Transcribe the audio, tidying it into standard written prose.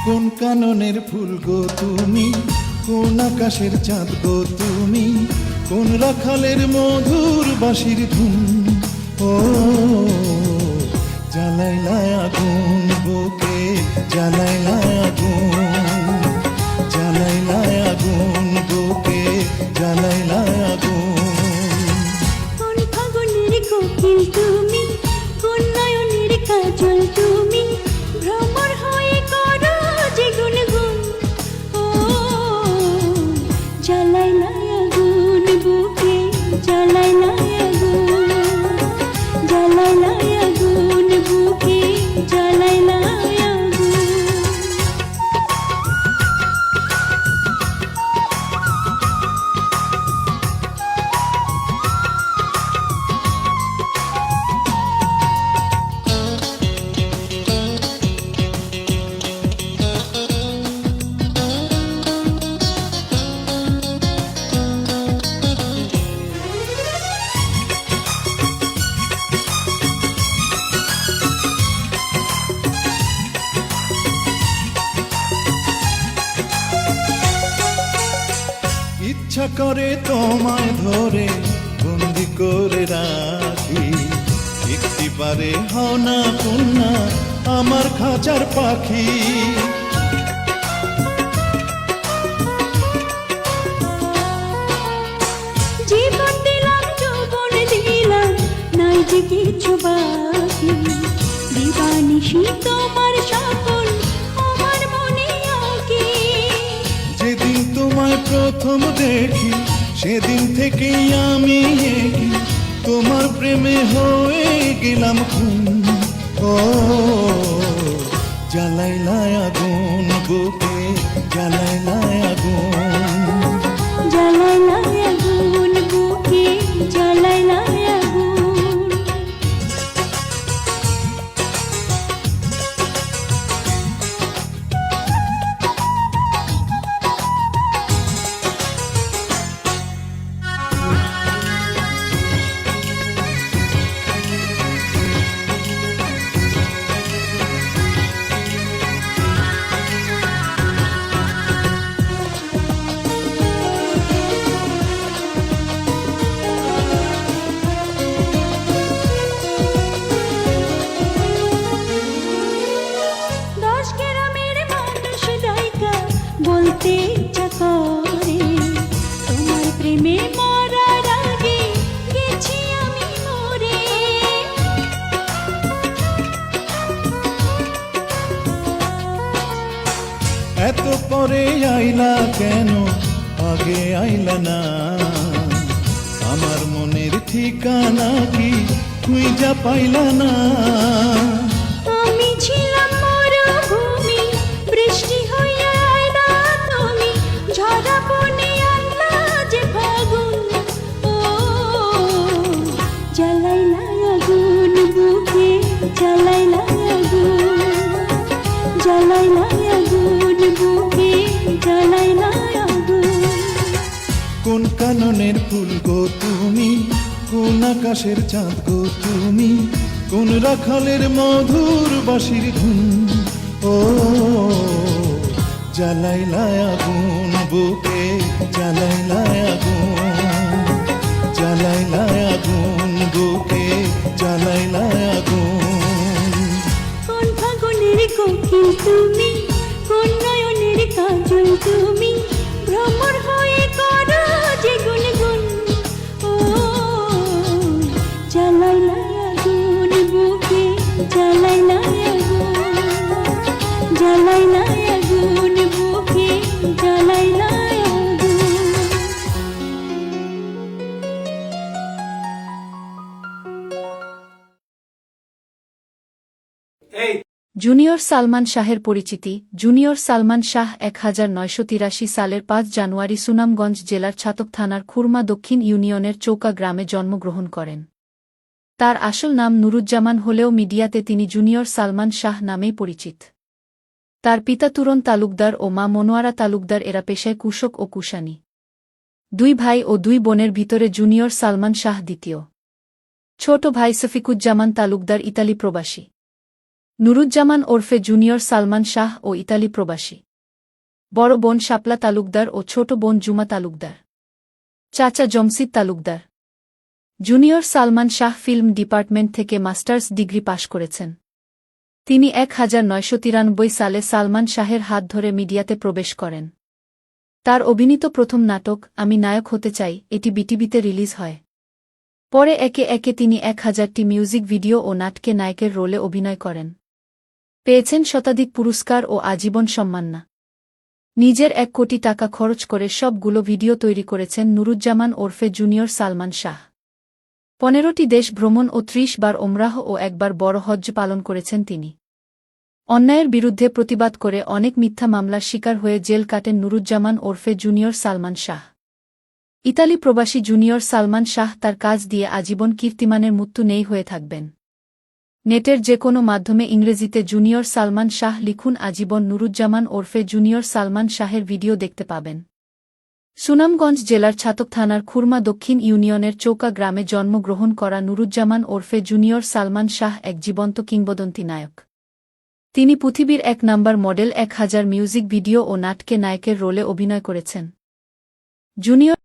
কোন কাননের ফুল গো তুমি, কোন আকাশের চাঁদ গো তুমি, কোন রাখালের মধুর বাঁশির ধুন। ও জ্বালাইলা আগুন বুকে, জ্বালাইলা আগুন, জ্বালাইলা আগুন বুকে, জ্বালাইলা আগুন। কোন ফাগুনের কোকিল তুমি, কোন নয়নের কাজল তুমি, ভ্রমর হয়ে করো যে গুনগুন। ও জ্বালাইলা আগুন বুকে, জ্বালাইলা আগুন, জ্বালাইলা আগুন বুকে, জ্বালাইলা আগুন। ইচ্ছা করে তোমায় ধরে বন্দি করে রাখি, একটি পারে হও না কন্যা আমার খাঁচার পাখি। জীবন দিলাম, যৌবন দিলাম, নাই যে কিছু বাকি। দিবানিশি তোমার সকল আমার মনে আঁকি। যেদিন তোমায় প্রথম দেখি সেদিন থেকেই আমি এগি, তোমার প্রেমে হয়ে গেলাম খুন। ও জ্বালাইলা আগুন বুকে, জ্বালাইলা আগুন, জ্বালাইলা আগুন বুকে, জ্বালাইলা আগুন। দশ গ্রামের মানুষ দায়িকা বলতে ইচ্ছা করে, তোমার প্রেমে মরার আগে গেছি আমি মরে। এত পরে আইলা কেন, আগে আইলা না? আমার মনের ঠিকানা কি তুই যা পাইলা না? আমি ছিলাম মরুভূমি, বৃষ্টি হইয়া আইলা তুমি, ঝরা বনে আনলা যে ফাগুন। ও জ্বালাইলা আগুন বুকে, জ্বালাইলা আগুন, জ্বালাইলা আগুন বুকে, জ্বালাইলা আগুন। কোন কাননের ফুল গো তুমি, কোন আকাশের চাঁদ গো তুমি, কোন রাখালের মধুর বাঁশির ধুন। ও জ্বালাইলা আগুন বুকে, জ্বালাইলা আগুন, জ্বালাইলা আগুন বুকে, জ্বালাইলা আগুন। কোন ফাগুনের কোকিল তুমি, কোন নয়নের কাজল তুমি, ভ্রমর হয়ে করো যে গুনগুন। ও জ্বালাইলা আগুন বুকে, জ্বালাইলা আগুন, জ্বালাইলা আগুন বুকে, জ্বালাইলা আগুন। জুনিয়র সালমান শাহের পরিচিতি। জুনিয়র সালমান শাহ 1983 সালের 5 জানুয়ারি সুনামগঞ্জ জেলার ছাতক থানার খুরমা দক্ষিণ ইউনিয়নের চৌকা গ্রামে জন্মগ্রহণ করেন। তার আসল নাম নুরুজ্জামান হলেও মিডিয়াতে তিনি জুনিয়র সালমান শাহ নামেই পরিচিত। তার পিতা তুরন তালুকদার ও মা মনোয়ারা তালুকদার, এরা পেশায় কৃষক ও কুশানী। 2 ভাই ও 2 বোনের ভিতরে জুনিয়র সালমান শাহ দ্বিতীয়। ছোট ভাই সফিকুজ্জামান তালুকদার ইতালি প্রবাসী। নুরুজ্জামান ওরফে জুনিয়র সালমান শাহ ও ইতালি প্রবাসী। বড় বোন শাপলা তালুকদার ও ছোট বোন জুমা তালুকদার। চাচা Jamshid Talukdar. Junior Salman Shah film department থেকে মাস্টার্স ডিগ্রি পাশ করেছেন। তিনি 1993 সালে সালমান শাহের হাত ধরে মিডিয়াতে প্রবেশ করেন। তার অভিনীত প্রথম নাটক আমি নায়ক হতে চাই এটি বিটিভিতে রিলিজ হয়। পরে একে একে তিনি 1000টি মিউজিক ভিডিও ও নাটকে নায়কের রোলে অভিনয় করেন। পেয়েছেন শতাধিক পুরস্কার ও আজীবন সম্মাননা। নিজের 1 কোটি টাকা খরচ করে সবগুলো ভিডিও তৈরি করেছেন নুরুজ্জামান ওরফে জুনিয়র সালমান শাহ। 15টি দেশ ভ্রমণ ও 30 বার ওমরাহ ও 1 বার বড় হজ্জ পালন করেছেন তিনি। অন্যায়ের বিরুদ্ধে প্রতিবাদ করে অনেক মিথ্যা মামলার শিকার হয়ে জেল কাটেন নুরুজ্জামান ওরফে জুনিয়র সালমান শাহ। ইতালি প্রবাসী জুনিয়র সালমান শাহ তার কাজ দিয়ে আজীবন কীর্তিমানের মৃত্যু নেই হয়ে থাকবেন। নেটের যে কোনো মাধ্যমে ইংরেজিতে জুনিয়র সালমান শাহ লিখুন আজীবন নুরুজ্জামান ওরফে জুনিয়র সালমান শাহের ভিডিও দেখতে পাবেন। সুনামগঞ্জ জেলার ছাতক থানার খুরমা দক্ষিণ ইউনিয়নের চৌকা গ্রামে জন্মগ্রহণ করা নুরুজ্জামান ওরফে জুনিয়র সালমান শাহ এক জীবন্ত কিংবদন্তি নায়ক। তিনি পৃথিবীর 1 নম্বর মডেল 1000 মিউজিক ভিডিও ও নাটকে নায়কের রোলে অভিনয় করেছেন। জুনিয়র